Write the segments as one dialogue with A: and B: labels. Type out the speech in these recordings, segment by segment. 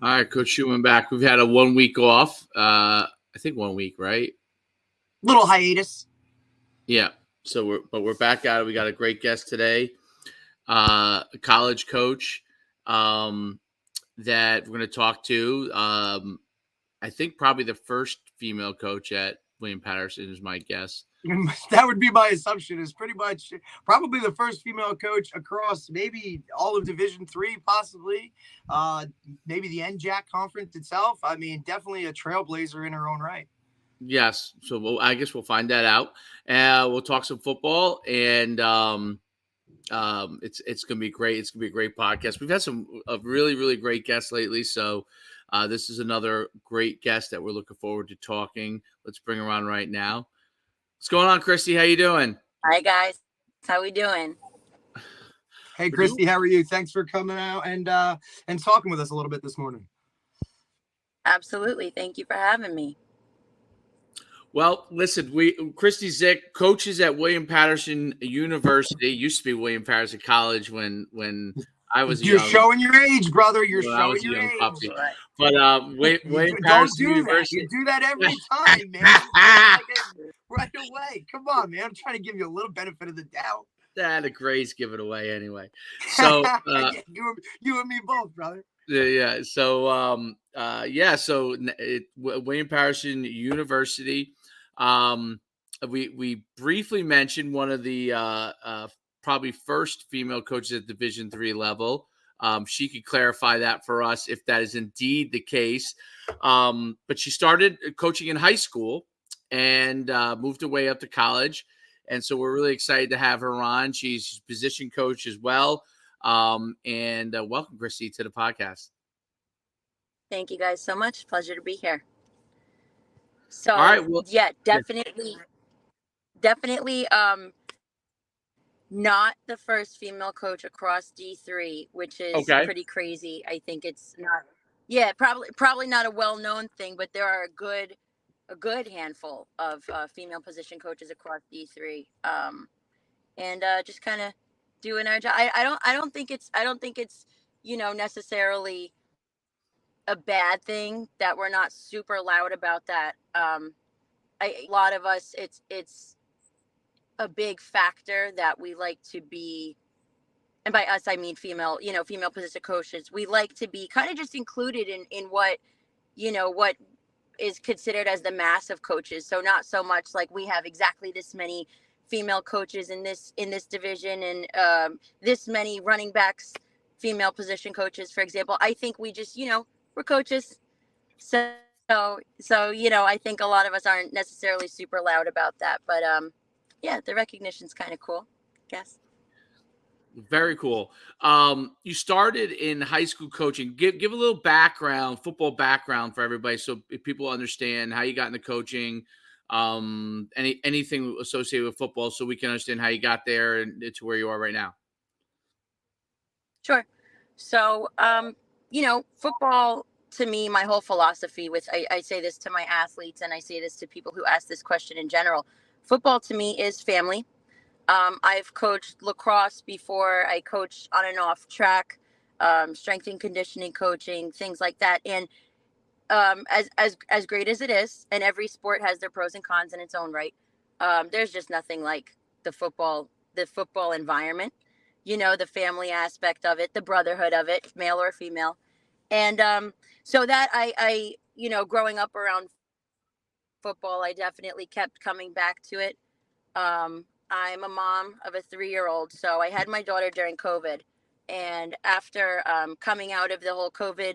A: All right, Coach Schuman back. We've had a 1 week off. I think 1 week, right?
B: Little hiatus.
A: Yeah. So we're back at it. We got a great guest today, a college coach that we're going to talk to. I think probably the first female coach at William Paterson is my guess.
B: That would be my assumption. Is pretty much probably the first female coach across maybe all of Division III, possibly maybe the NJAC conference itself. I mean, definitely a trailblazer in her own right.
A: Yes. So I guess we'll find that out. We'll talk some football, and it's going to be great. It's going to be a great podcast. We've had some really, really great guests lately. So this is another great guest that we're looking forward to talking. Let's bring her on right now. What's going on, Kristi? How you doing?
C: Hi, guys. How we doing?
B: Hey, Kristi, how are you? Thanks for coming out and talking with us a little bit this morning.
C: Absolutely. Thank you for having me.
A: Well, listen, Kristi Zick coaches at William Paterson University. Used to be William Paterson College when I was
B: You're showing your age, brother. You're showing your age.
A: Puppy. But William
B: Don't
A: Paterson
B: do
A: University.
B: that. You do that every time, man. Right away. Come on, man. I'm trying to give you a little benefit of the doubt.
A: The grades give it away anyway. So
B: you and me both, brother.
A: Yeah. So So William Paterson University. We briefly mentioned one of the probably first female coaches at Division III level. She could clarify that for us if that is indeed the case. But she started coaching in high school and moved her way up to college. And so we're really excited to have her on. She's position coach as well. And welcome, Kristi, to the podcast.
C: Thank you guys so much. Pleasure to be here. So,
A: all right, well,
C: yeah, definitely, not the first female coach across D3, which is pretty crazy. I think it's not. Yeah, probably not a well-known thing, but there are a good handful of female position coaches across D3, and just kind of doing our job. I don't think it's necessarily a bad thing that we're not super loud about that. A lot of us, it's a big factor that we like to be, and by us I mean female position coaches. We like to be kind of just included in what is considered as the mass of coaches. So not so much like we have exactly this many female coaches in this division and this many running backs, female position coaches, for example. I think we just, we're coaches. So I think a lot of us aren't necessarily super loud about that, but yeah, the recognition's kind of cool, I guess.
A: Very cool. You started in high school coaching. Give a little football background for everybody, so if people understand how you got into coaching, anything associated with football, so we can understand how you got there and to where you are right now.
C: Sure. So, football to me, my whole philosophy I say this to my athletes and I say this to people who ask this question in general. Football to me is family. I've coached lacrosse before. I coached on and off track, strength and conditioning coaching, things like that. And as great as it is, and every sport has their pros and cons in its own right, there's just nothing like the football environment. The family aspect of it, the brotherhood of it, male or female. And so that I growing up around football, I definitely kept coming back to it. I'm a mom of a 3-year-old, so I had my daughter during COVID. And after coming out of the whole COVID,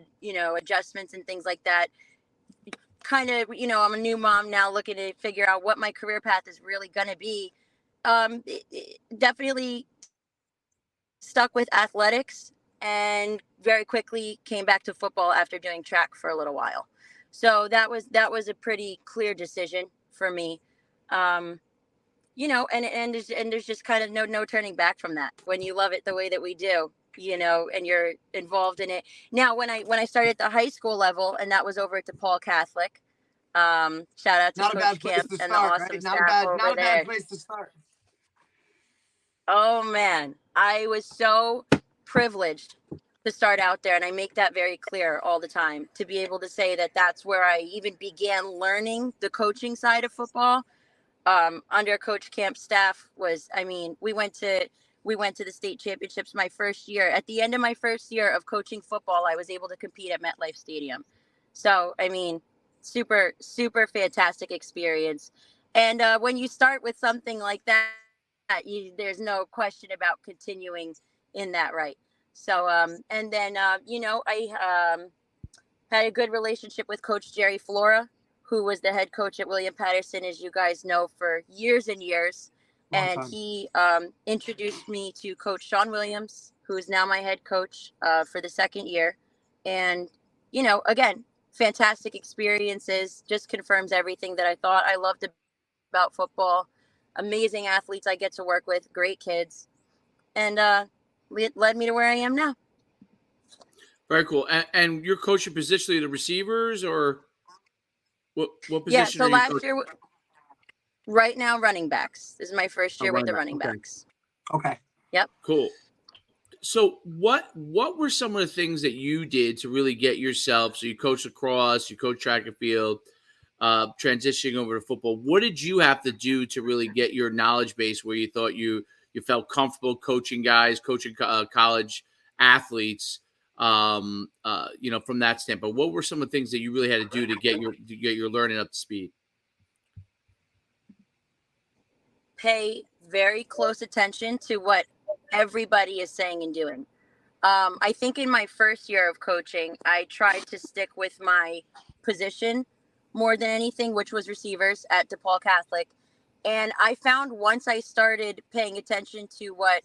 C: adjustments and things like that, kind of, I'm a new mom now looking to figure out what my career path is really going to be. Definitely stuck with athletics and very quickly came back to football after doing track for a little while. So that was a pretty clear decision for me. And there's just kind of no turning back from that when you love it the way that we do, and you're involved in it. Now, when I started at the high school level, and that was over at DePaul Catholic, shout out to Coach Camp and the awesome staff over there. Not a bad
B: place to start.
C: Oh man, I was so privileged to start out there. And I make that very clear all the time, to be able to say that that's where I even began learning the coaching side of football. Under Coach Camp's staff was, I mean, we went to the state championships my first year. At the end of my first year of coaching football, I was able to compete at MetLife Stadium. So, I mean, super, super fantastic experience. And when you start with something like that, there's no question about continuing in that right. So, and then, I had a good relationship with Coach Jerry Flora, who was the head coach at William Paterson, as you guys know, for years and years. And he introduced me to Coach Sean Williams, who is now my head coach for the second year. And, again, fantastic experiences, just confirms everything that I thought I loved about football. Amazing athletes I get to work with, great kids, and led me to where I am now.
A: Very cool. And you're coaching positionally the receivers, or what position
C: Yeah, so
A: are you
C: last
A: coaching?
C: year, right now, running backs. This is my first year with the running
A: Okay.
C: backs.
B: Okay.
C: Yep.
A: Cool. So what were some of the things that you did to really get yourself? So you coach lacrosse, you coach track and field, transitioning over to football. What did you have to do to really get your knowledge base where you thought you felt comfortable coaching guys, coaching college athletes? From that standpoint, what were some of the things that you really had to do to get your learning up to speed?
C: Pay very close attention to what everybody is saying and doing. I think in my first year of coaching, I tried to stick with my position more than anything, which was receivers at DePaul Catholic. And I found once I started paying attention to what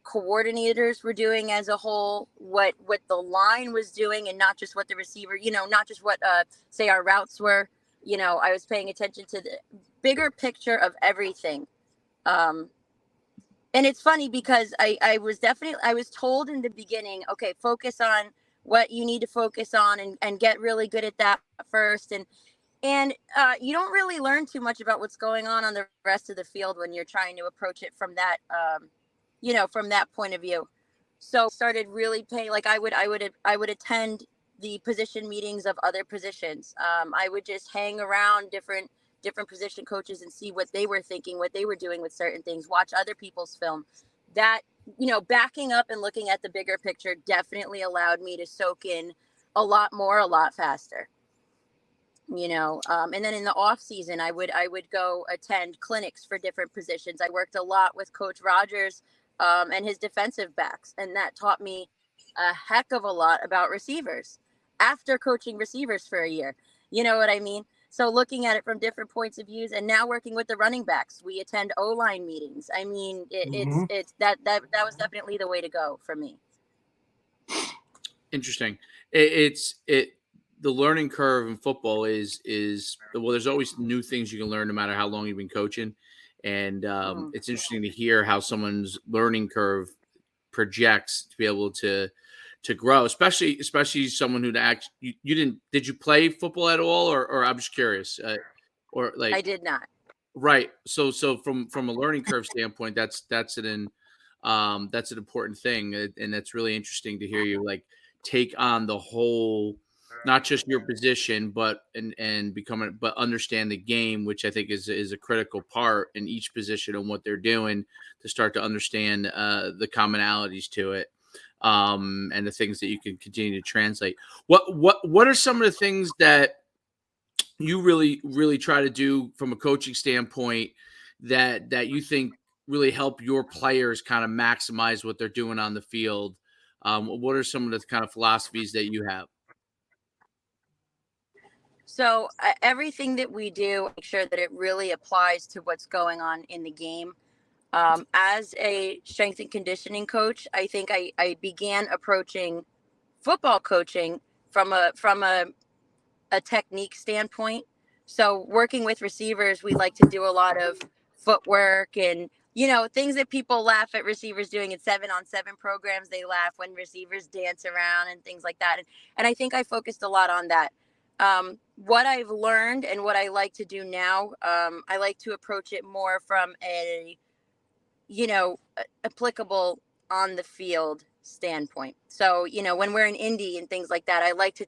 C: coordinators were doing as a whole, what the line was doing, and not just what the receiver, not just what say our routes were. I was paying attention to the bigger picture of everything. And it's funny because I was told in the beginning, okay, focus on what you need to focus on and get really good at that first. And you don't really learn too much about what's going on the rest of the field when you're trying to approach it from that, from that point of view. So started really paying, like I would attend the position meetings of other positions. I would just hang around different position coaches and see what they were thinking, what they were doing with certain things, watch other people's film. That, backing up and looking at the bigger picture definitely allowed me to soak in a lot more, a lot faster. And then in the off season, I would go attend clinics for different positions. I worked a lot with Coach Rogers and his defensive backs, and that taught me a heck of a lot about receivers after coaching receivers for a year. You know what I mean? So looking at it from different points of views, and now working with the running backs, we attend O-line meetings. I mean, it's that was definitely the way to go for me.
A: Interesting. The learning curve in football is well, there's always new things you can learn no matter how long you've been coaching. And it's interesting to hear how someone's learning curve projects to be able to grow, especially someone who did you play football at all, or I'm just curious, or like
C: I did not.
A: Right. So from a learning curve standpoint, that's an important thing, and that's really interesting to hear you like take on the whole, not just your position, but but understand the game, which I think is a critical part in each position and what they're doing to start to understand the commonalities to it, and the things that you can continue to translate. What are some of the things that you really try to do from a coaching standpoint that you think really help your players kind of maximize what they're doing on the field? What are some of the kind of philosophies that you have?
C: So everything that we do, make sure that it really applies to what's going on in the game. As a strength and conditioning coach, I think I began approaching football coaching from a technique standpoint. So working with receivers, we like to do a lot of footwork and, things that people laugh at receivers doing in 7-on-7 programs. They laugh when receivers dance around and things like that. And I think I focused a lot on that. What I've learned and what I like to do now, I like to approach it more from a, applicable on the field standpoint. So, when we're in Indy and things like that, I like to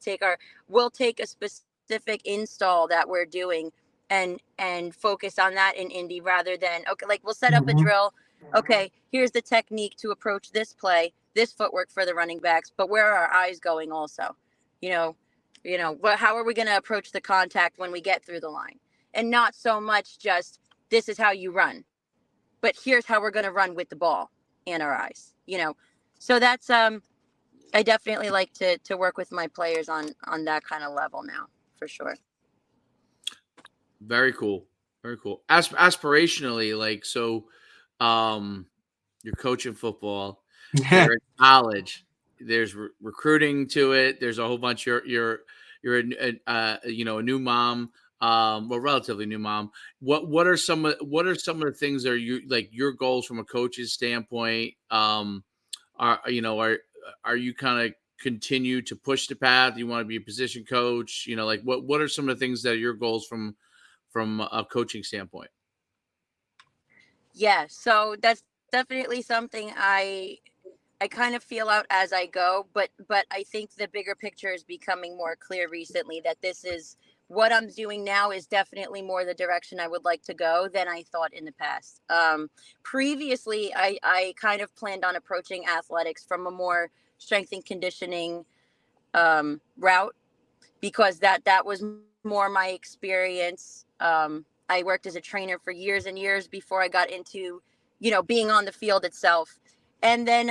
C: we'll take a specific install that we're doing and focus on that in Indy rather than, okay, like we'll set up a drill. Okay, here's the technique to approach this play, this footwork for the running backs, but where are our eyes going also? How are we going to approach the contact when we get through the line? And not so much just, this is how you run, but here's how we're going to run with the ball in our eyes, So that's, I definitely like to work with my players on that kind of level now, for sure.
A: Very cool. Very cool. Aspirationally, like, so, you're coaching football, you're in college, there's recruiting to it. There's a whole bunch. You're a new mom, well, relatively new mom. What are some of the things that are your goals from a coach's standpoint? Are you kind of continue to push the path? You want to be a position coach? What are some of the things that are your goals from a coaching standpoint?
C: Yeah, so that's definitely something I kind of feel out as I go, but I think the bigger picture is becoming more clear recently, that this is what I'm doing now is definitely more the direction I would like to go than I thought in the past. Previously, I kind of planned on approaching athletics from a more strength and conditioning route, because that was more my experience. I worked as a trainer for years and years before I got into, being on the field itself. And then,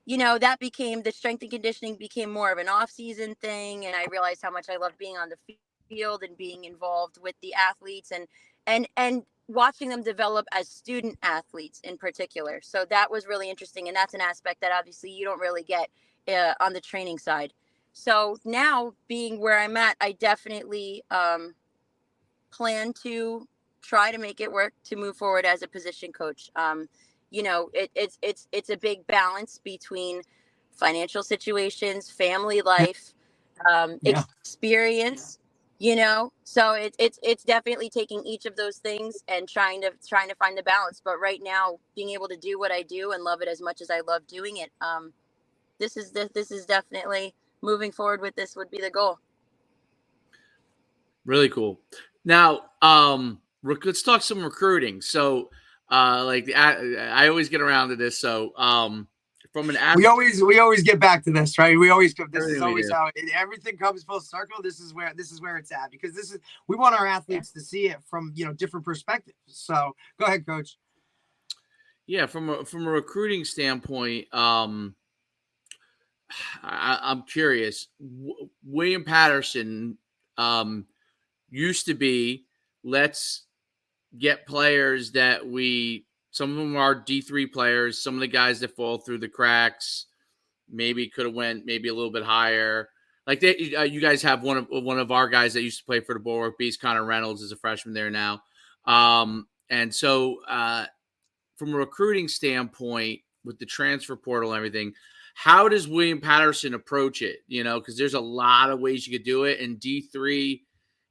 C: that became, the strength and conditioning became more of an off-season thing. And I realized how much I love being on the field and being involved with the athletes and watching them develop as student athletes in particular. So that was really interesting. And that's an aspect that obviously you don't really get on the training side. So now, being where I'm at, I definitely plan to try to make it work to move forward as a position coach. It's a big balance between financial situations, family life, experience. So it's definitely taking each of those things and trying to find the balance. But right now, being able to do what I do and love it as much as I love doing it, this is definitely, moving forward with this would be the goal.
A: Really cool. Now, let's talk some recruiting. So, I always get around to this. So, from an
B: we always get back to this, right? This is always how everything comes full circle. This is where it's at, because we want our athletes to see it from different perspectives. So go ahead, Coach.
A: Yeah, from a recruiting standpoint, I'm curious. William Paterson used to be, let's get players that some of them are D3 players, some of the guys that fall through the cracks, maybe could have went maybe a little bit higher. Like you guys have one of our guys that used to play for the Bulwark Beast, Connor Reynolds, is a freshman there now. And so from a recruiting standpoint, with the transfer portal and everything, how does William Paterson approach it? Because there's a lot of ways you could do it, and D3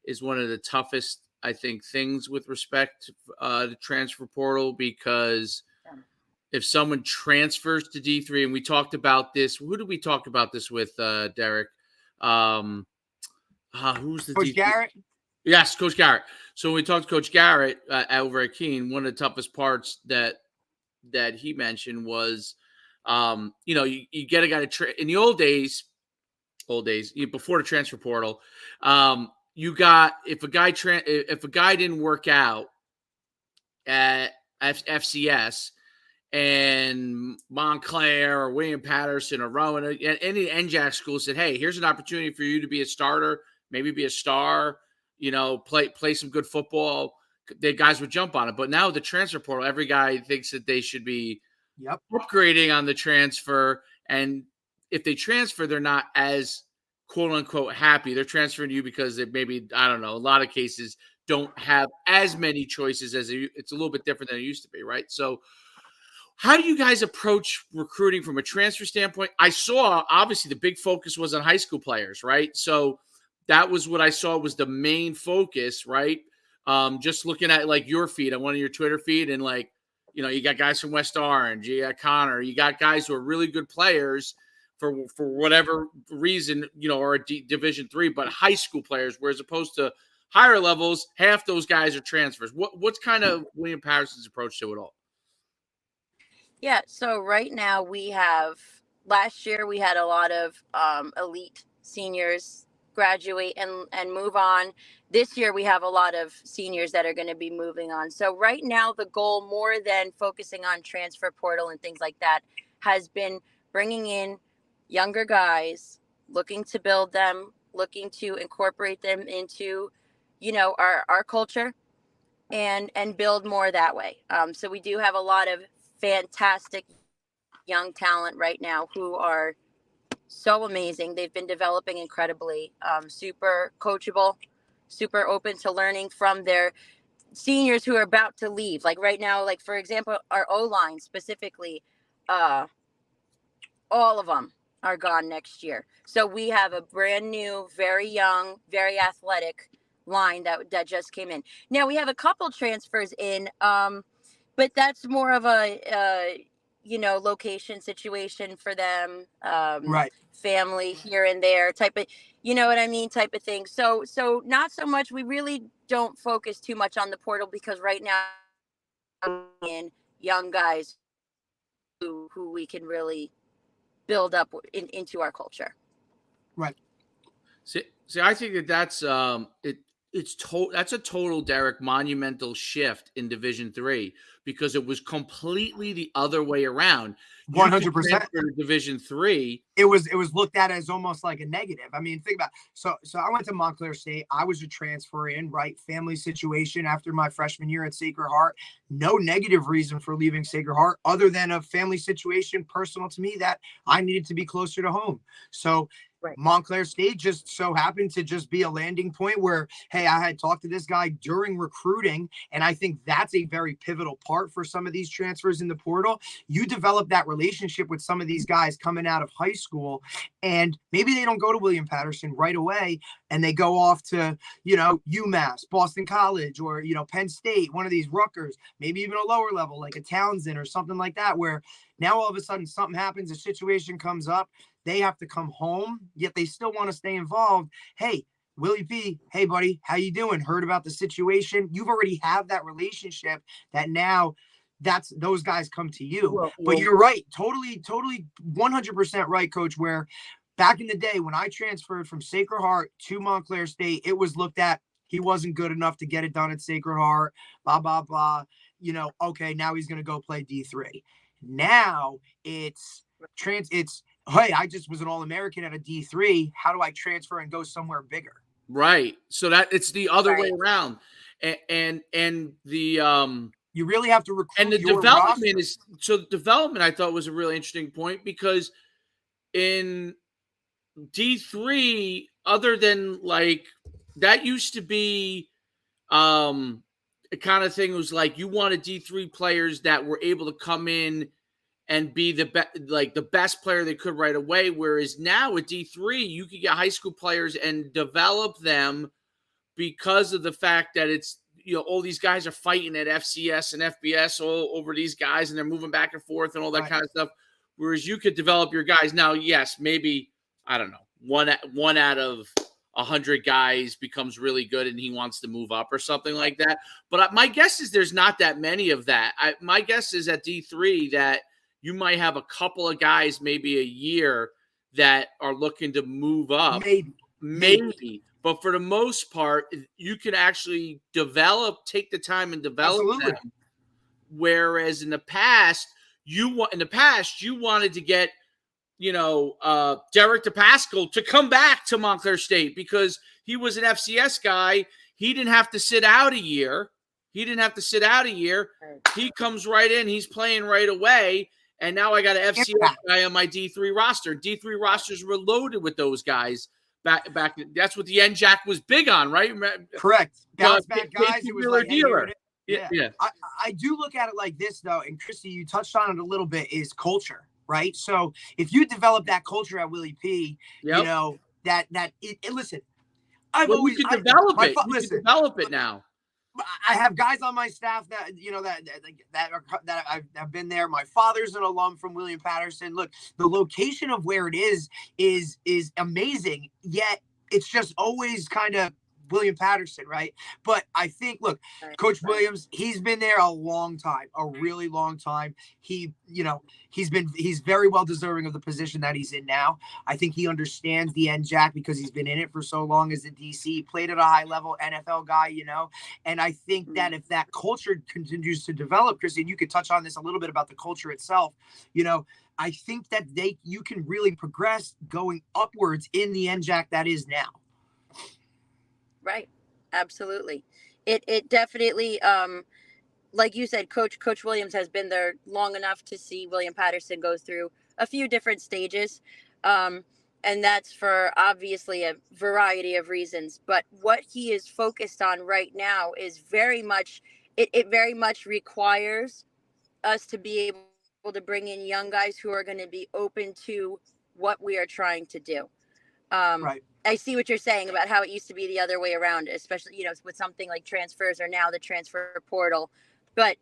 A: is one of the toughest, I think, things with respect to transfer portal, because if someone transfers to D3, and we talked about this, who did we talk about this with, Derek? Who's the
B: Coach
A: D3?
B: Garrett?
A: Yes, Coach Garrett. So when we talked to Coach Garrett over at Keene, one of the toughest parts that he mentioned was, you get a guy in the old days, before the transfer portal, if a guy didn't work out at FCS, and Montclair or William Paterson or Rowan, any NJAC school said, hey, here's an opportunity for you to be a starter, maybe be a star, play some good football, the guys would jump on it. But now with the transfer portal, every guy thinks that they should be upgrading on the transfer. And if they transfer, they're not as quote unquote happy. They're transferring to you because they maybe, I don't know, a lot of cases don't have as many choices it's a little bit different than it used to be. Right. So how do you guys approach recruiting from a transfer standpoint? I saw, obviously, the big focus was on high school players, right? So that was what I saw was the main focus, right? Just looking at your feed, on one of your Twitter feed, and you got guys from West Orange, you got Connor, you got guys who are really good players for whatever reason, are a Division III, but high school players, whereas opposed to higher levels, half those guys are transfers. What's kind of William Paterson's approach to it all?
C: Yeah, so right now last year we had a lot of elite seniors graduate and move on. This year we have a lot of seniors that are going to be moving on. So right now the goal, more than focusing on transfer portal and things like that, has been bringing in younger guys, looking to build them, looking to incorporate them into, our culture and build more that way. So we do have a lot of fantastic young talent right now who are so amazing. They've been developing incredibly, super coachable, super open to learning from their seniors who are about to leave. Like right now, like for example, our O-line specifically, all of them are gone next year. So we have a brand new, very young, very athletic line that just came in. Now we have a couple transfers in, but that's more of a location situation for them,
B: Right.
C: family here and there type of, what I mean, type of thing. So not so much. We really don't focus too much on the portal because right now, in young guys who we can really build up into our culture.
B: Right.
A: See, I think that's that's a total, Derek, monumental shift in Division III because it was completely the other way around.
B: 100%.
A: Division III.
B: It was looked at as almost like a negative. I mean, think about it. So I went to Montclair State. I was a transfer in, right? Family situation after my freshman year at Sacred Heart. No negative reason for leaving Sacred Heart other than a family situation personal to me that I needed to be closer to home. So right. Montclair State just so happened to just be a landing point where, hey, I had talked to this guy during recruiting, and I think that's a very pivotal part for some of these transfers in the portal. You develop that relationship with some of these guys coming out of high school, and maybe they don't go to William Paterson right away, and they go off to, UMass, Boston College, or, Penn State, one of these Rutgers, maybe even a lower level like a Townsend or something like that, where now all of a sudden something happens, a situation comes up, they have to come home, yet they still want to stay involved. Hey, Willie P, hey, buddy, how you doing? Heard about the situation? You've already have that relationship that now those guys come to you. Well, but you're right. Totally 100% right, Coach, where back in the day when I transferred from Sacred Heart to Montclair State, it was looked at, he wasn't good enough to get it done at Sacred Heart, blah, blah, blah. Okay, now he's going to go play D3. Now it's hey, I just was an All-American at a D3. How do I transfer and go somewhere bigger?
A: Right. So that it's the other way around. And the
B: you really have to recruit.
A: And the development development I thought was a really interesting point because in D3, other than like that used to be a kind of thing, was like you wanted D3 players that were able to come in and be the best player they could right away. Whereas now at D3, you could get high school players and develop them because of the fact that it's, all these guys are fighting at FCS and FBS all over these guys and they're moving back and forth and all that kind of stuff. Whereas you could develop your guys. Now, yes, maybe, I don't know, one out of 100 guys becomes really good and he wants to move up or something like that. But my guess is there's not that many of that. My guess is at D3 that you might have a couple of guys, maybe a year, that are looking to move up. Maybe. But for the most part, you can actually take the time and develop them. Whereas in the past, you wanted to get, Derek Depascale to come back to Montclair State because he was an FCS guy. He didn't have to sit out a year. He comes right in. He's playing right away. And now I got an FCS guy on my D3 roster. D3 rosters were loaded with those guys back. That's what the NJAC was big on, right?
B: Correct. Bounce back guys. It was like,
A: dealer.
B: Yeah. I do look at it like this, though. And Kristi, you touched on it a little bit, is culture, right? So if you develop that culture at Willie P, listen,
A: you can develop it now.
B: I have guys on my staff that I've been there. My father's an alum from William Paterson. Look, the location of where it is amazing. Yet it's just always kind of William Paterson, right? But I think, look, Coach Williams, he's been there a long time, a really long time. He's very well deserving of the position that he's in now. I think he understands the NJAC because he's been in it for so long as a DC. He played at a high level, NFL guy, and I think that if that culture continues to develop, Kristi, and you could touch on this a little bit about the culture itself, I think that you can really progress going upwards in the NJAC that is now.
C: Right. Absolutely. It definitely, like you said, Coach Williams has been there long enough to see William Paterson go through a few different stages. And that's for obviously a variety of reasons. But what he is focused on right now is very much requires us to be able to bring in young guys who are going to be open to what we are trying to do.
B: Right.
C: I see what you're saying about how it used to be the other way around, especially, with something like transfers or now the transfer portal. But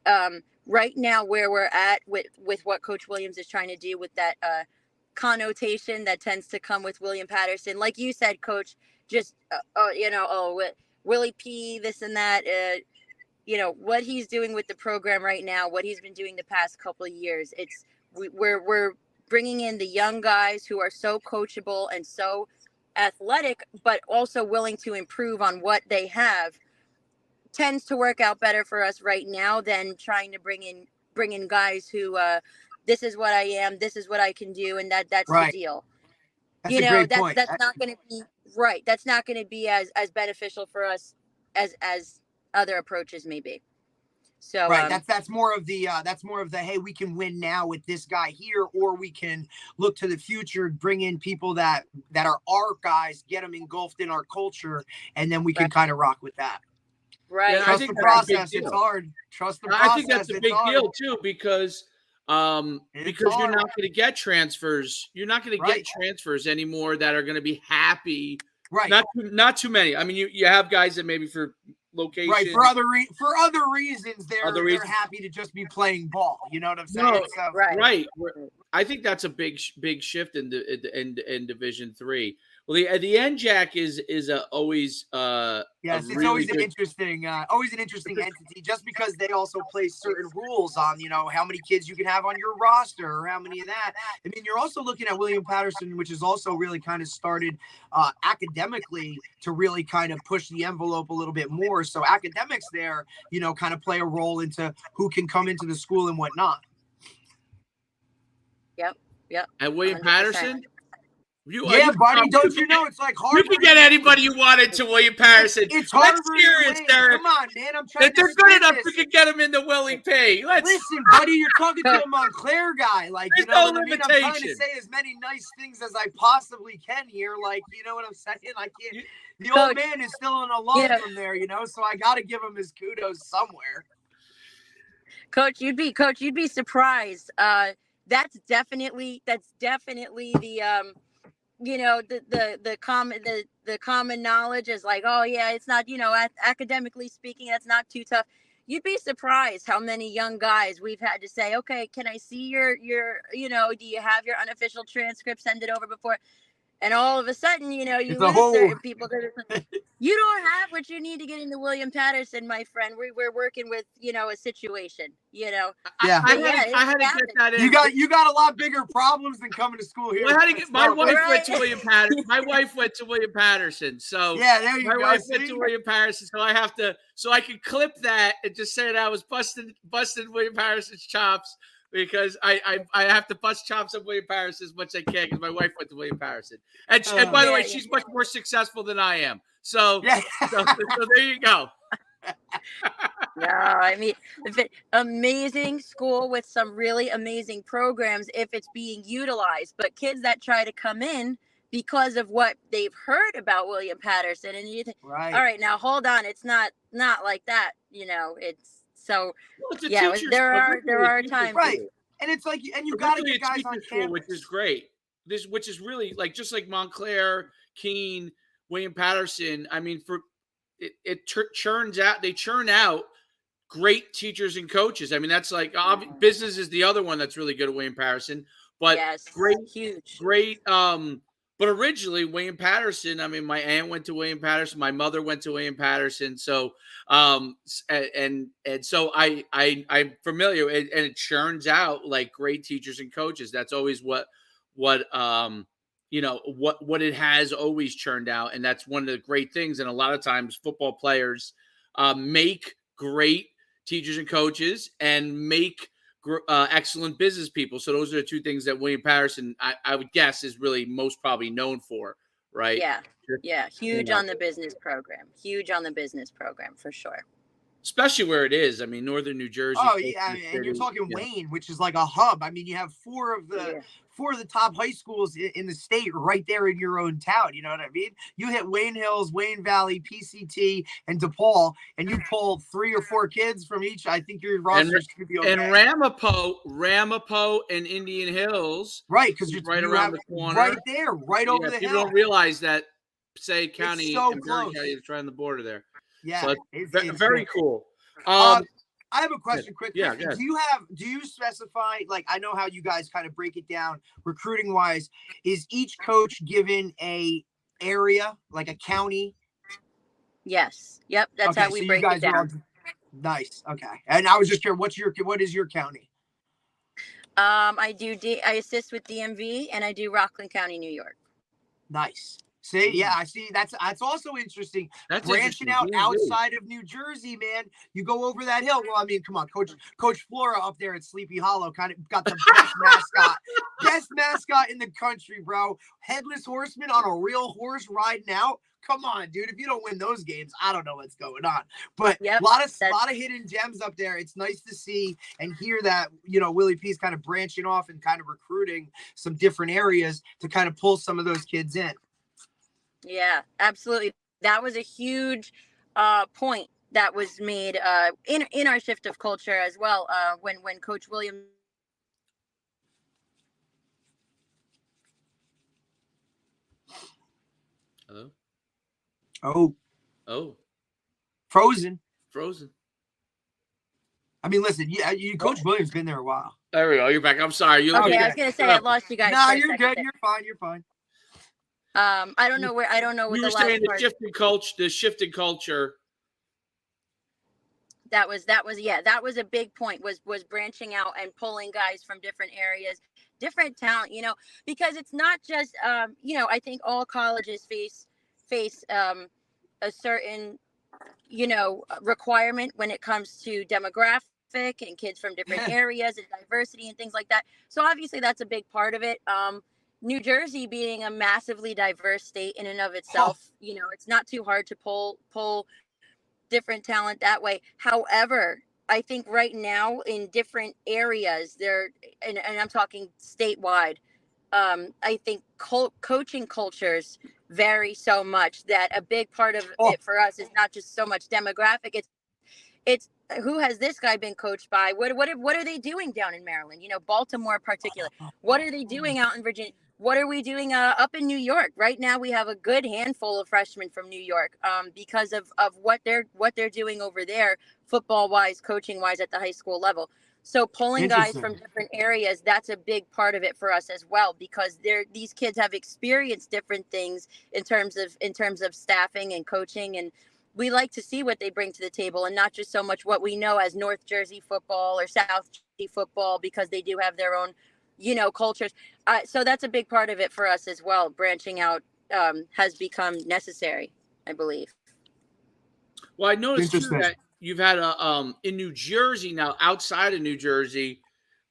C: right now where we're at with what Coach Williams is trying to do with that connotation that tends to come with William Paterson, like you said, Coach, just, Willie P, this and that, what he's doing with the program right now, what he's been doing the past couple of years, we're bringing in the young guys who are so coachable and so athletic, but also willing to improve on what they have, tends to work out better for us right now than trying to bring in guys who this is what I am, this is what I can do, and that's
B: right.
C: the deal.
B: That's a great point.
C: That's not going to be right. That's not going to be as beneficial for us as other approaches may be. So
B: right, that's more of the hey, we can win now with this guy here, or we can look to the future, bring in people that are our guys, get them engulfed in our culture, and then we can kind of rock with that.
C: Right.
A: Yeah,
B: Trust the process. It's hard. Trust the process.
A: I think that's a big deal too, because you're not going to get transfers. You're not going to get transfers anymore that are going to be happy.
B: Right.
A: Not too many. I mean, you have guys that maybe for location.
B: Right. For other reasons, they're happy to just be playing ball. You know what I'm saying?
A: No,
B: so,
A: right. I think that's a big shift in Division III. Well, the NJAC is always
B: yes, it's
A: really
B: always
A: good...
B: an interesting entity, just because they also place certain rules on how many kids you can have on your roster or how many of that. I mean, you're also looking at William Paterson, which is also really kind of started academically to really kind of push the envelope a little bit more. So academics there, kind of play a role into who can come into the school and whatnot.
C: Yep.
A: At William 100%. Paterson.
B: Buddy, don't you know it's like Harvard?
A: You can get anybody you wanted to William Paterson.
B: It's Harvard.
A: Let's hear it, Derek.
B: Come on, man. I'm trying
A: to they're good enough, you can get them in the Willie P.
B: Listen, buddy, you're talking to a Montclair guy. Like,
A: there's no limitation.
B: I'm trying to say as many nice things as I possibly can here. Like, you know what I'm saying? I can't. The old man is still an alum from there, so I got to give him his kudos somewhere.
C: Coach, you'd be surprised. That's definitely the the common knowledge is like, oh yeah, it's not, academically speaking, that's not too tough. You'd be surprised how many young guys we've had to say, okay, can I see your do you have your unofficial transcript, send it over before? And all of a sudden, you lose certain people that are, you don't have what you need to get into William Paterson, my friend. We're working with, a situation,
B: Yeah.
A: I had to get that in.
B: You got a lot bigger problems than coming to school here.
A: Well, my wife went to William Paterson. My wife went to William Paterson. So
B: yeah, there you go.
A: My wife went to William Paterson. So I could clip that and just say that I was busting William Paterson's chops. Because I have to bust chops at William Paterson as much as I can because my wife went to William Paterson. And by the way, she's much more successful than I am. So, so there you go.
C: No, I mean, amazing school with some really amazing programs if it's being utilized. But kids that try to come in because of what they've heard about William Paterson, and you think, all right, now hold on, it's not like that. It's. So there are times,
B: right? And it's like, and you got to get guys on campus,
A: which is great. Which is really just like Montclair, Keene, William Paterson. I mean, churns out. They churn out great teachers and coaches. I mean, that's like business is the other one that's really good at Wayne Paterson, but
C: Yes, huge.
A: great. But originally Wayne Paterson, I mean, my aunt went to Wayne Paterson, my mother went to Wayne Paterson. So, and so I'm familiar, and it churns out like great teachers and coaches. That's always what what it has always churned out. And that's one of the great things. And a lot of times football players make great teachers and coaches and make excellent business people. So those are the two things that William Paterson, I would guess, is really most probably known for, right?
C: Yeah. Huge on the business program. Huge on the business program for sure.
A: Especially where it is. I mean, northern New Jersey.
B: Oh yeah, and you're talking Wayne, which is like a hub. I mean, you have four of the top high schools in the state right there in your own town. You know what I mean? You hit Wayne Hills, Wayne Valley, PCT, and DePaul, and you pull 3 or 4 kids from each. I think your roster's going to be okay.
A: And Ramapo, and Indian Hills,
B: right? Because you're
A: right around the corner,
B: right there, right over the hill.
A: You don't realize that Passaic County
B: so
A: and Bergen County is right on the border there.
B: Yeah,
A: so it's very cool.
B: I have a question, quick.
A: Yeah,
B: do you specify, like, I know how you guys kind of break it down recruiting wise? Is each coach given a area, like a county?
C: Yes. Yep. That's how we break it down.
B: Nice. Okay. And I was just curious, what is your county?
C: I assist with DMV, and I do Rockland County, New York. Nice.
B: See, yeah, I see. That's also interesting.
A: That's
B: branching out outside of New Jersey, man. You go over that hill. Well, I mean, come on, Coach Flora up there at Sleepy Hollow kind of got the best mascot in the country, bro. Headless horseman on a real horse riding out. Come on, dude. If you don't win those games, I don't know what's going on. But a lot of hidden gems up there. It's nice to see and hear that, Willie P's kind of branching off and kind of recruiting some different areas to kind of pull some of those kids in.
C: Yeah, absolutely. That was a huge point that was made in our shift of culture as well. When Coach Williams.
A: Hello.
B: Oh. Frozen.
A: I
B: mean, listen, Coach Williams been there a while.
A: There we go. You're back. I'm sorry.
C: I was gonna say I lost you guys.
B: No, you're good. You're fine.
C: I don't know what
A: you were saying the shifting culture.
C: That was a big point was branching out and pulling guys from different areas, different talent, because it's not just I think all colleges face a certain requirement when it comes to demographic and kids from different areas and diversity and things like that. So obviously that's a big part of it. New Jersey being a massively diverse state in and of itself, it's not too hard to pull different talent that way. However, I think right now in different areas and I'm talking statewide, I think coaching cultures vary so much that a big part of it for us is not just so much demographic. It's who has this guy been coached by? What are they doing down in Maryland? Baltimore particularly. What are they doing out in Virginia? What are we doing up in New York? Right now, we have a good handful of freshmen from New York because of what they're doing over there, football wise, coaching wise at the high school level. So pulling guys from different areas, that's a big part of it for us as well, because these kids have experienced different things in terms of staffing and coaching, and we like to see what they bring to the table and not just so much what we know as North Jersey football or South Jersey football, because they do have their own cultures. So that's a big part of it for us as well. Branching out has become necessary, I believe.
A: Well, I noticed too that you've had in New Jersey now, outside of New Jersey,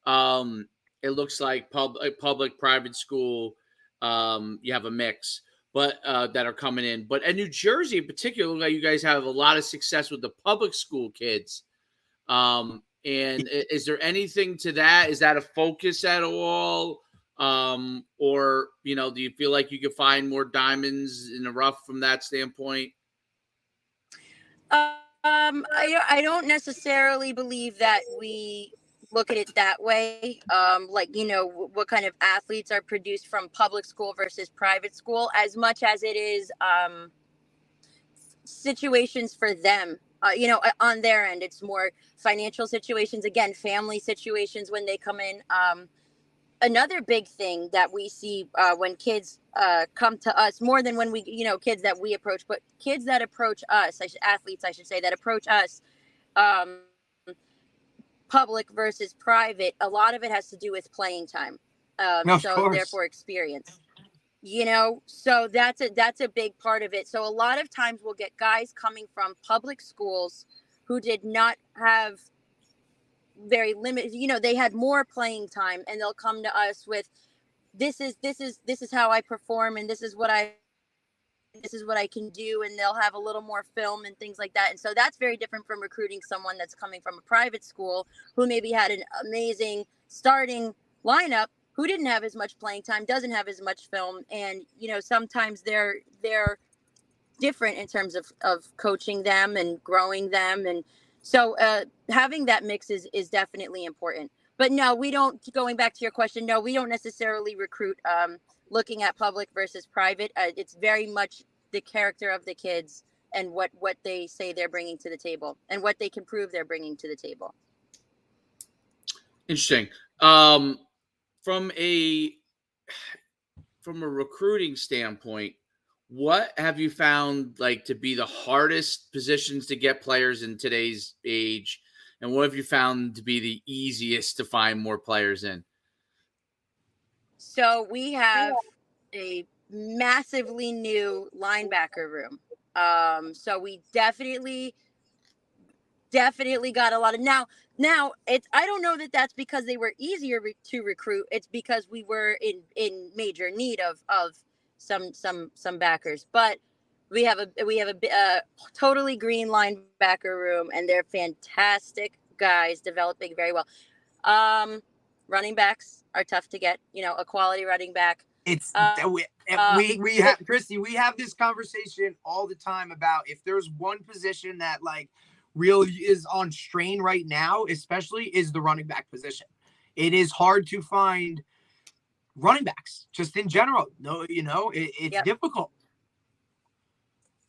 A: it looks like public, private school, you have a mix, but that are coming in. But in New Jersey in particular, like you guys have a lot of success with the public school kids. And is there anything to that? Is that a focus at all? Or, do you feel like you could find more diamonds in the rough from that standpoint?
C: I don't necessarily believe that we look at it that way. What kind of athletes are produced from public school versus private school, as much as it is, situations for them. On their end, it's more financial situations, again, family situations when they come in. Another big thing that we see when kids come to us, more than when we, kids that we approach, but kids that approach us, athletes, I should say, that approach us, um, public versus private, a lot of it has to do with playing time.
B: Of
C: So
B: course.
C: therefore experience. So that's a big part of it. So a lot of times we'll get guys coming from public schools who did not have very limited, they had more playing time, and they'll come to us with, this is how I perform, and this is what I can do, and they'll have a little more film and things like that. And so that's very different from recruiting someone that's coming from a private school who maybe had an amazing starting lineup, who didn't have as much playing time, doesn't have as much film, and sometimes they're different in terms of coaching them and growing them. And so having that mix is definitely important. But no, we don't, going back to your question, no, we don't necessarily recruit looking at public versus private. It's very much the character of the kids and what they say they're bringing to the table and what they can prove they're bringing to the table.
A: Interesting. From a recruiting standpoint, what have you found like to be the hardest positions to get players in today's age, and what have you found to be the easiest to find more players in?
C: So we have a massively new linebacker room. So we definitely got a lot of now it's, I don't know that that's because they were easier to recruit. It's because we were in major need of some backers. But we have a totally green linebacker room, and they're fantastic guys, developing very well. Running backs are tough to get, a quality running back.
B: It's we have, Kristi, we have this conversation all the time about if there's one position that like really is on strain right now, especially, is the running back position. It is hard to find running backs just in general. No, it's difficult.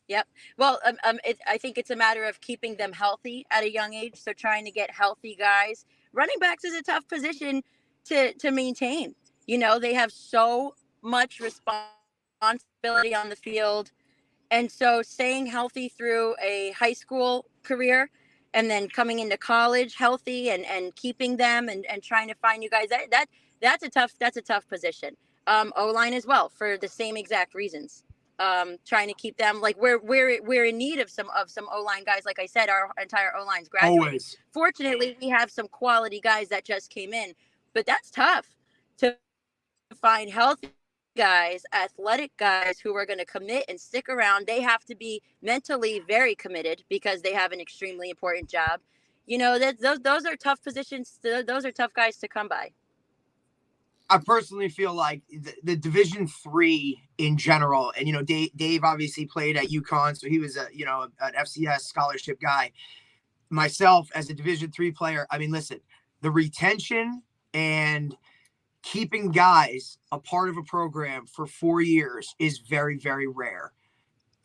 C: Yep. Well, I think it's a matter of keeping them healthy at a young age. So trying to get healthy guys. Running backs is a tough position to maintain. They have so much responsibility on the field. And so staying healthy through a high school career and then coming into college healthy and keeping them and trying to find you guys, that's a tough position. O-line as well, for the same exact reasons. Trying to keep them, like, we're in need of some O-line guys. Like I said, our entire O-line's graduated.
B: Always.
C: Fortunately, we have some quality guys that just came in, but that's tough to find healthy guys, athletic guys who are going to commit and stick around. They have to be mentally very committed because they have an extremely important job. Those are tough positions. Those are tough guys to come by.
B: I personally feel like the Division III in general, and Dave obviously played at UConn, so he was an FCS scholarship guy. Myself as a Division III player, I mean, listen, the retention and keeping guys a part of a program for 4 years is very, very rare.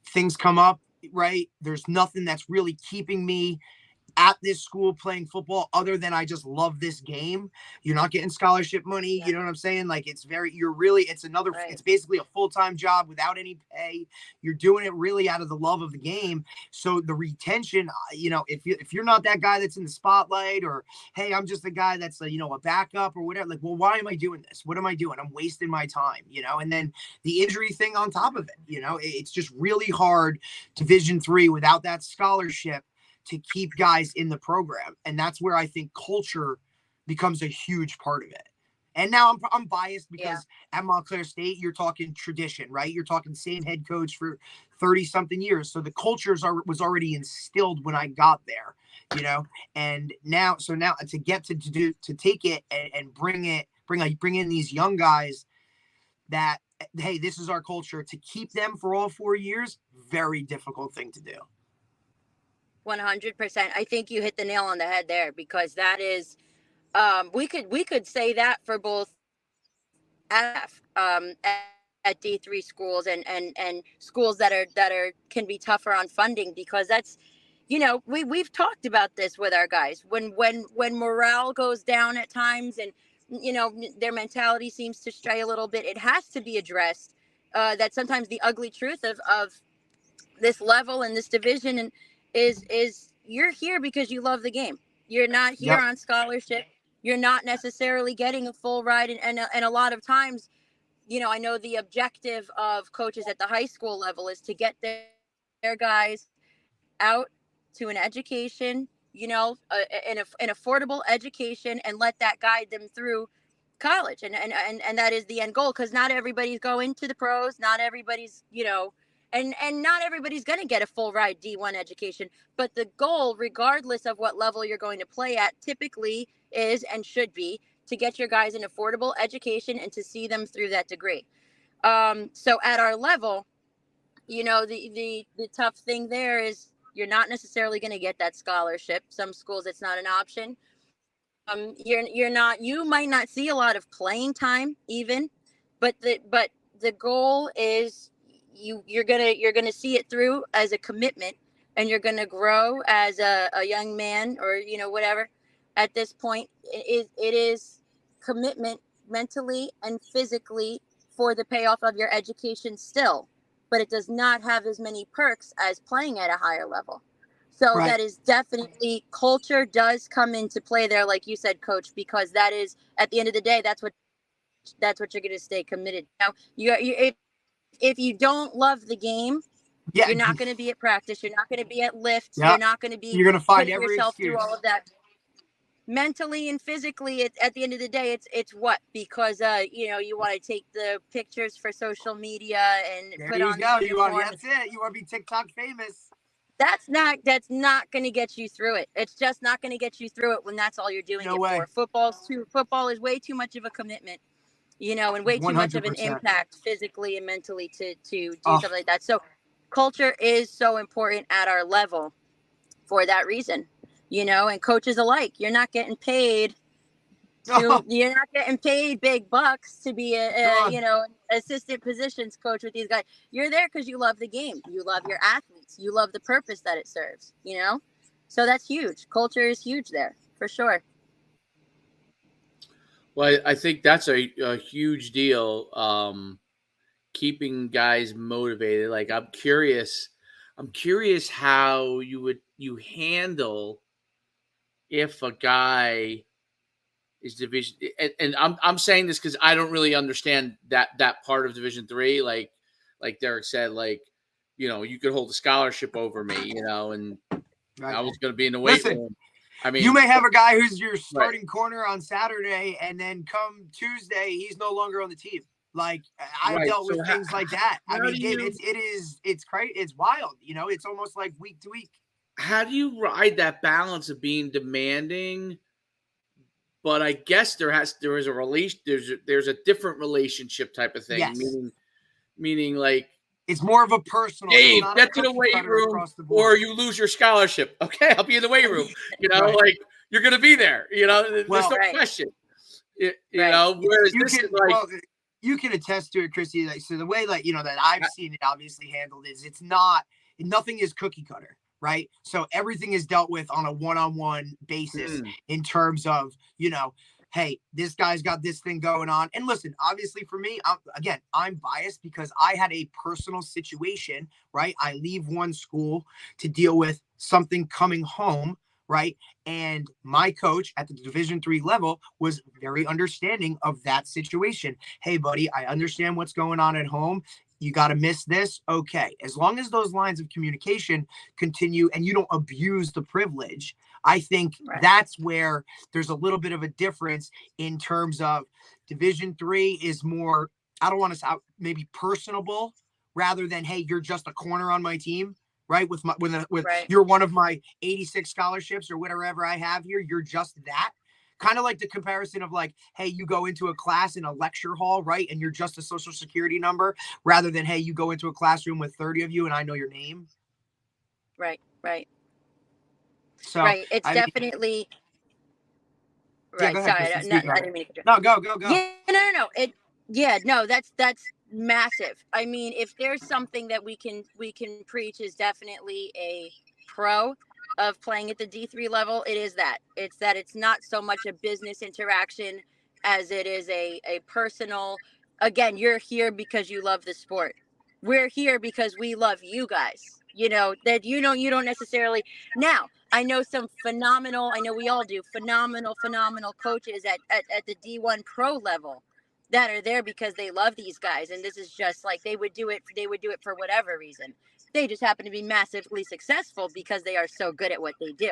B: Things come up, right? There's nothing that's really keeping me at this school playing football other than I just love this game. You're not getting scholarship money.
C: Yeah.
B: You know what I'm saying? Like, it's
C: Right.
B: it's basically a full-time job without any pay. You're doing it really out of the love of the game. So the retention, if you're not that guy that's in the spotlight, or, hey, I'm just a guy that's a backup or whatever, like, well, why am I doing this? What am I doing? I'm wasting my time, and then the injury thing on top of it, it's just really hard Division III without that scholarship to keep guys in the program. And that's where I think culture becomes a huge part of it. And now I'm biased because at Montclair State, you're talking tradition, right? You're talking same head coach for 30 something years. So the culture was already instilled when I got there, and now to get to take it and bring in these young guys that, hey, this is our culture, to keep them for all 4 years, very difficult thing to do.
C: 100%. I think you hit the nail on the head there, because that is, we could say that for both at D3 schools and schools that can be tougher on funding, because that's, we've talked about this with our guys. When morale goes down at times, and their mentality seems to stray a little bit, it has to be addressed. That sometimes the ugly truth of this level and this division and is you're here because you love the game. You're not here on scholarship. You're not necessarily getting a full ride, and a lot of times, I know the objective of coaches at the high school level is to get their guys out to an education, an affordable education, and let that guide them through college. And that is the end goal, because not everybody's going to the pros. Not everybody's, and not everybody's going to get a full ride D1 education. But the goal, regardless of what level you're going to play at, typically is and should be to get your guys an affordable education and to see them through that degree. So at our level, the tough thing there is you're not necessarily going to get that scholarship. Some schools, it's not an option. You might not see a lot of playing time even, but the goal is you're gonna see it through as a commitment, and you're gonna grow as a young man, or whatever. At this point, it is commitment mentally and physically for the payoff of your education still, but it does not have as many perks as playing at a higher level. So that is definitely, culture does come into play there, like you said, Coach, because that is, at the end of the day, that's what you're going to stay committed. Now, if you don't love the game, you're not going to be at practice. You're not going to be at lifts. You're not going to be.
B: You're going to find
C: putting
B: every
C: yourself
B: excuse
C: through all of that. Mentally and physically, at the end of the day, it's what? Because you want to take the pictures for social media and
B: there
C: put
B: you
C: on
B: go.
C: the uniform.
B: That's it. You want to be TikTok famous.
C: That's not going to get you through it. It's just not going to get you through it when that's all you're doing it for. Football is way too much of a commitment, and way too 100%. Much of an impact physically and mentally to do something like that. So culture is so important at our level for that reason, and coaches alike. You're not getting paid you're not getting paid big bucks to be assistant positions coach with these guys. You're there because you love the game. You love your athletes. You love the purpose that it serves, so that's huge. Culture is huge there for sure.
A: Well, I think that's a huge deal. Keeping guys motivated. Like, I'm curious how you handle if a guy is division, and I'm saying this because I don't really understand that part of Division III. Like Derek said, you could hold a scholarship over me, and I was going to be in the weight room. I mean,
B: you may have a guy who's your starting corner on Saturday, and then come Tuesday, he's no longer on the team. Like, I've dealt with things like that. I mean, it's crazy. It's wild. It's almost like week to week.
A: How do you ride that balance of being demanding? But I guess there is a relation. There's a different relationship type of thing. Yes. Meaning like, it's
B: more of a personal.
A: Hey, get to the weight room, or you lose your scholarship. Okay, I'll be in the weight room. Like, you're going to be there. There's no question. Whereas this is like.
B: Well, you can attest to it, Kristi. Like, so the way that I've seen it obviously handled is nothing is cookie cutter. Right. So everything is dealt with on a one-on-one basis in terms of, hey, this guy's got this thing going on. And listen, obviously for me, I'm biased because I had a personal situation, right? I leave one school to deal with something coming home. Right. And my coach at the Division III level was very understanding of that situation. Hey, buddy, I understand what's going on at home. You got to miss this. Okay. As long as those lines of communication continue and you don't abuse the privilege, I think that's where there's a little bit of a difference in terms of Division III is more, I don't want to say maybe personable rather than, hey, you're just a corner on my team. Right. You're one of my 86 scholarships or whatever I have here. You're just that. Kind of like the comparison of like, hey, you go into a class in a lecture hall, right? And you're just a social security number rather than, hey, you go into a classroom with 30 of you and I know your name.
C: Right.
B: So
C: it's definitely right.
B: Sorry,
C: I didn't mean to.
B: No, go.
C: Yeah, no. No, that's massive. I mean, if there's something that we can preach is definitely a pro of playing at the D3 level, it is that. It's that it's not so much a business interaction as it is a personal. Again, you're here because you love the sport. We're here because we love you guys. You know, that you don't necessarily. Now, I know some phenomenal, I know we all do, phenomenal coaches at the D1 pro level that are there because they love these guys, and this is just like they would do it for whatever reason. They just happen to be massively successful because they are so good at what they do.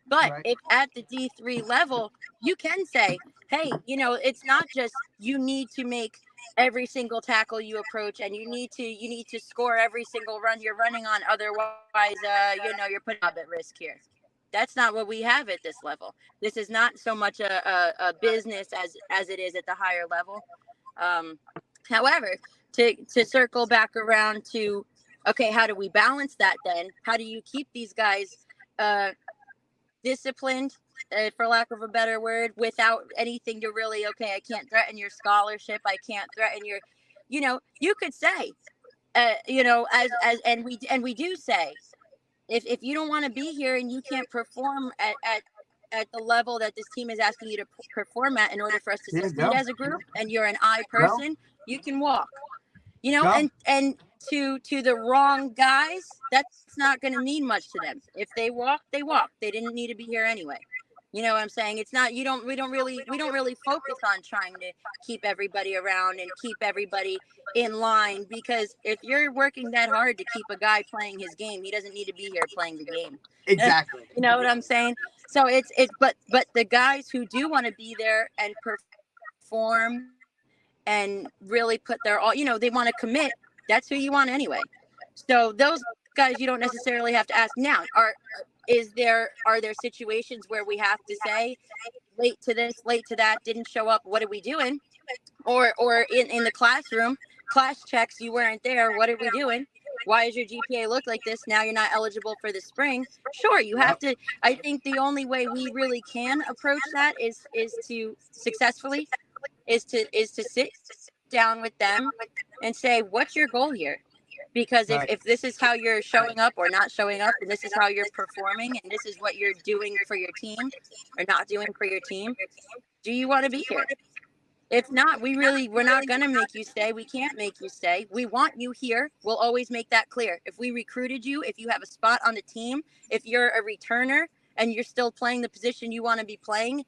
C: But
B: Right.
C: if at the D3 level, you can say, hey, you know, it's not just you need to make every single tackle you approach, and you need to score every single run you're running on. Otherwise, you know, you're putting up at risk here. That's not what we have at this level. This is not so much a business as it is at the higher level. However, to circle back around to, okay, how do we balance that then? How do you keep these guys disciplined, for lack of a better word, without anything to really, okay, I can't threaten your scholarship. I can't threaten your, you know, you could say, you know, and we do say, if you don't want to be here and you can't perform at the level that this team is asking you to perform at in order for us to succeed as a group, and you're an I person, you can walk. You know, and to the wrong guys, that's not going to mean much to them. If they walk, they walk. They didn't need to be here anyway. You know what I'm saying? It's not, we don't really focus on trying to keep everybody around and keep everybody in line, because if you're working that hard to keep a guy playing his game, he doesn't need to be here playing the game.
B: Exactly.
C: You know what I'm saying? So but the guys who do want to be there and perform and really put their all, you know, they want to commit, that's who you want anyway. So those guys, you don't necessarily have to ask. Now, are there situations where we have to say, late to this, late to that, didn't show up, what are we doing? Or in the classroom, class checks, you weren't there, what are we doing? Why does your GPA look like this? Now you're not eligible for the spring. Sure, you have to. I think the only way we really can approach that is to successfully is to sit down with them and say, what's your goal here? Because if this is how you're showing up or not showing up, and this is how you're performing, and this is what you're doing for your team or not doing for your team, do you want to be here? If not, we're not going to make you stay. We can't make you stay. We want you here. We'll always make that clear. If we recruited you, if you have a spot on the team, if you're a returner and you're still playing the position you want to be playing,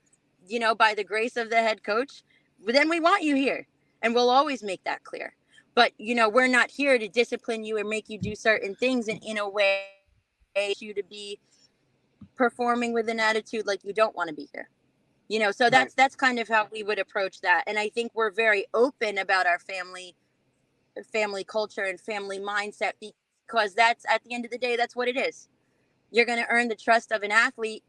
C: you know, by the grace of the head coach, then we want you here. And we'll always make that clear. But, you know, we're not here to discipline you and make you do certain things in a way you to be performing with an attitude like you don't want to be here. You know, so that's kind of how we would approach that. And I think we're very open about our family culture and family mindset, because that's, at the end of the day, that's what it is. You're going to earn the trust of an athlete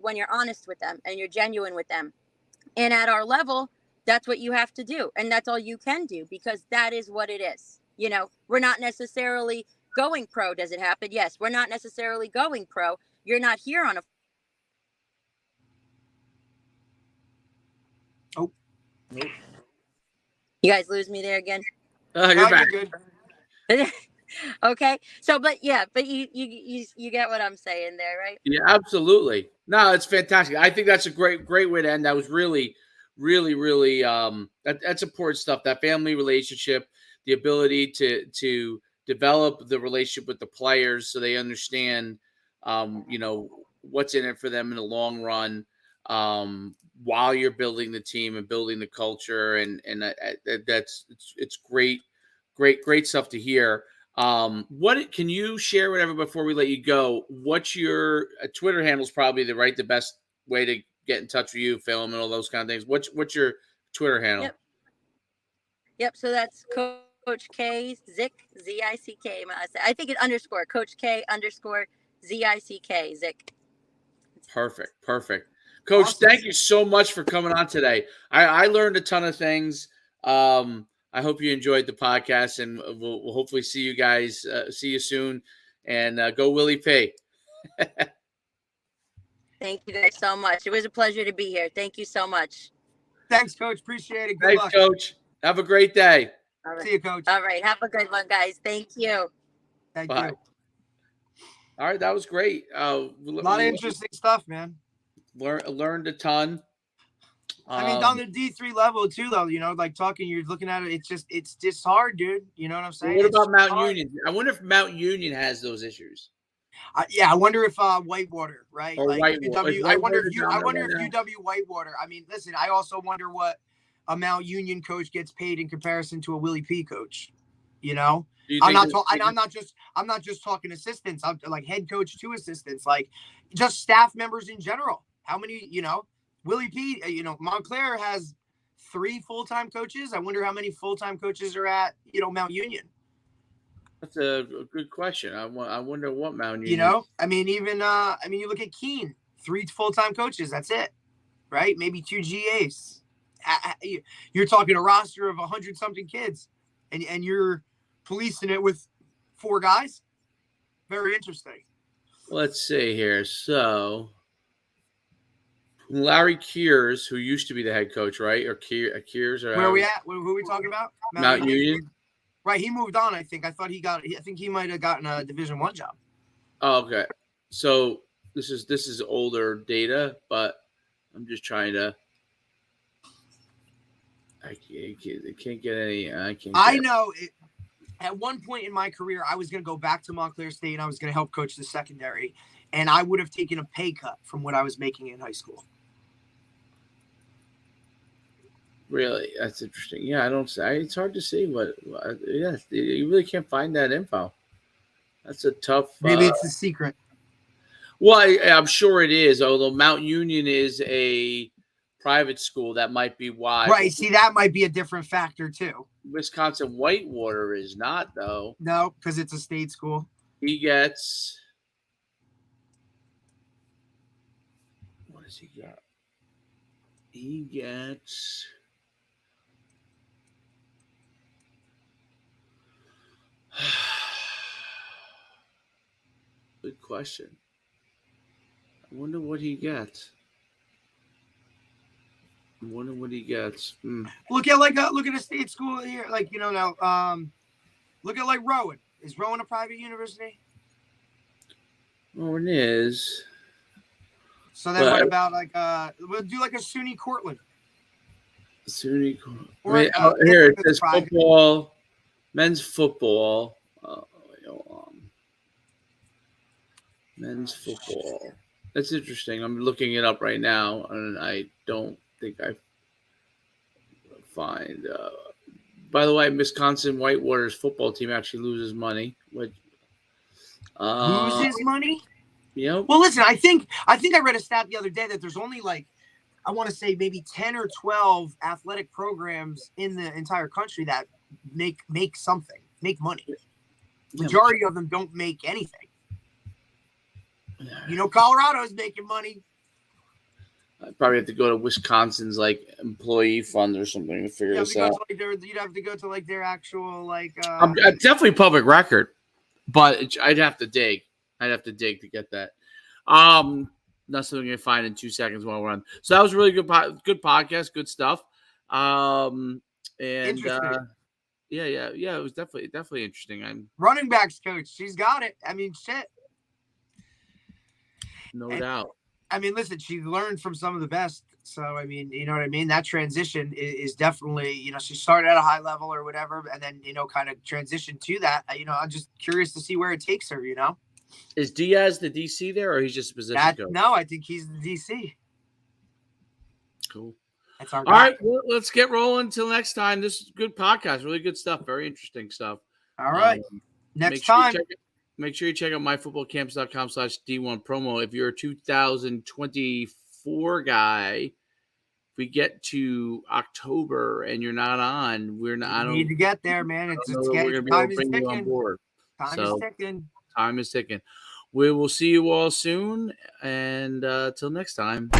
C: when you're honest with them and you're genuine with them. And at our level, that's what you have to do. And that's all you can do, because that is what it is. You know, we're not necessarily going pro. Does it happen? Yes. We're not necessarily going pro. You're not here on a.
B: Oh,
C: you guys lose me there again?
A: You're back.
B: You're good.
C: Okay. So, but you get what I'm saying there, right?
A: Yeah, absolutely. No, it's fantastic. I think that's a great way to end. That was really that's important stuff. That family relationship, the ability to develop the relationship with the players so they understand, you know, what's in it for them in the long run, while you're building the team and building the culture, and it's great stuff to hear. What can you share whatever before we let you go? What's your Twitter handle is probably the best way to get in touch with you, film, and all those kind of things. What's your Twitter handle?
C: Yep. So that's Coach K Zick, Zick. I think it's underscore Coach K underscore Zick Zick.
A: Perfect. Coach, awesome. Thank you so much for coming on today. I learned a ton of things. I hope you enjoyed the podcast, and we'll hopefully see you guys. See you soon, and go Willie P.
C: Thank you guys so much. It was a pleasure to be here. Thank you so much.
B: Thanks, Coach. Appreciate it. Good
A: Thanks,
B: luck.
A: Coach. Have a great day.
C: All right.
B: See you, Coach.
C: All right. Have a good one, guys. Thank you.
B: Thank
A: Bye.
B: you.
A: All right, that was great.
B: A lot of interesting stuff, man.
A: Learned a ton.
B: I mean, on the D3 level too, though, like talking, you're looking at it. It's just hard, dude. You know what I'm saying?
A: What about Mount Union? I wonder if Mount Union has those issues.
B: Yeah, I wonder if Whitewater, right?
A: Or
B: like
A: Whitewater.
B: UW, I wonder if UW Whitewater. I mean, listen, I also wonder what a Mount Union coach gets paid in comparison to a Willie P coach. I'm not just talking assistants. I'm like head coach to assistants, like just staff members in general. How many, Willie P, Montclair has 3 full-time coaches. I wonder how many full-time coaches are at, Mount Union.
A: That's a good question. I wonder what Mount Union.
B: You look at Keene, 3 full-time coaches. That's it, right? Maybe 2 GAs. You're talking a roster of 100-something kids, and you're policing it with 4 guys. Very interesting.
A: Let's see here. So Larry Kears, who used to be the head coach, right? Or Kears, or
B: where are we at? Who are we talking about?
A: Mount Union.
B: Right, he moved on. I think he might have gotten a Division I job.
A: Oh, okay. So this is older data, but I'm just trying to. I can't get any. I
B: know. At one point in my career, I was going to go back to Montclair State and I was going to help coach the secondary, and I would have taken a pay cut from what I was making in high school.
A: Really, that's interesting. Yeah, it's hard to see what. Yeah, you really can't find that info. That's a tough.
B: Maybe it's a secret.
A: Well, I'm sure it is. Although Mount Union is a private school, that might be why.
B: Right. See, that might be a different factor too.
A: Wisconsin Whitewater is not, though.
B: No, because it's a state school.
A: He gets. What does he got? He gets. Good question. I wonder what he gets.
B: Look at a state school here, now. Look at Rowan. Is Rowan a private university?
A: Rowan is.
B: So then, what about we'll do a SUNY Cortland?
A: SUNY Cortland. Here it says football. Men's football. Men's football. That's interesting. I'm looking it up right now, and I don't think I find. By the way, Wisconsin Whitewater's football team actually loses money.
B: Loses money?
A: Yeah.
B: Well, listen. I think I read a stat the other day that there's only I want to say maybe 10 or 12 athletic programs in the entire country that make money. Majority of them don't make anything. Colorado's making money.
A: I probably have to go to Wisconsin's employee fund or something to figure this out.
B: You'd have to go to their actual
A: I'm definitely public record, but I'd have to dig. To get that. Not something you can find in 2 seconds while we're on. So that was a really good podcast, good stuff. It was definitely interesting.
B: Running backs coach. She's got it. I mean, shit.
A: No doubt.
B: I mean, listen, she learned from some of the best. So, I mean, you know what I mean? That transition is definitely, she started at a high level or whatever, and then, kind of transitioned to that. I'm just curious to see where it takes her,
A: Is Diaz the DC there, or he's just a position coach?
B: No, I think he's the DC.
A: Cool.
B: That's our
A: guy. All right, well, let's get rolling until next time. This is a good podcast. Really good stuff. Very interesting stuff.
B: All right. Next time.
A: Make sure you check out myfootballcamps.com/D1 promo. If you're a 2024 guy, if we get to October and you're not on, we're not. I don't
B: need to get there, man. Time is ticking.
A: Time is ticking. We will see you all soon, and till next time.